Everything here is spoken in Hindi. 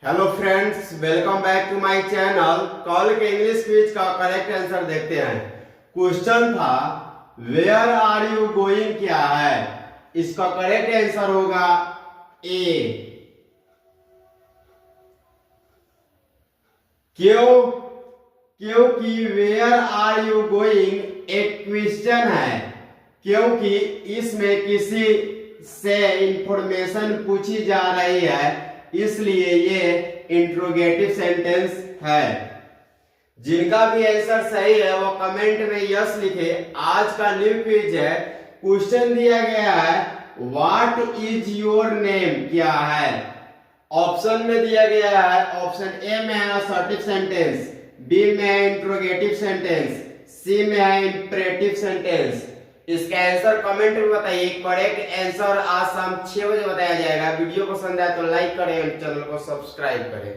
Hello friends, welcome back to my channel. कल के इंग्लिश क्विज का करेक्ट आंसर देखते हैं। क्वेश्चन था वेयर आर यू गोइंग क्या है। इसका करेक्ट आंसर होगा ए। क्यों? क्योंकि वेयर आर यू गोइंग एक क्वेश्चन है, क्योंकि इसमें किसी से इंफॉर्मेशन पूछी जा रही है, इसलिए ये इंट्रोगेटिव सेंटेंस है। जिनका भी आंसर सही है वो कमेंट में यस लिखे। आज का न्यू क्विज है। क्वेश्चन दिया गया है व्हाट इज योर नेम क्या है। ऑप्शन में दिया गया है, ऑप्शन ए में है असर्टिव सेंटेंस, बी में है इंट्रोगेटिव सेंटेंस, सी में है इंपरेटिव सेंटेंस। इसका आंसर कमेंट में बताइए। करेक्ट आंसर आज शाम 6 बजे बताया जाएगा। वीडियो पसंद आए तो लाइक करें, चैनल को सब्सक्राइब करें।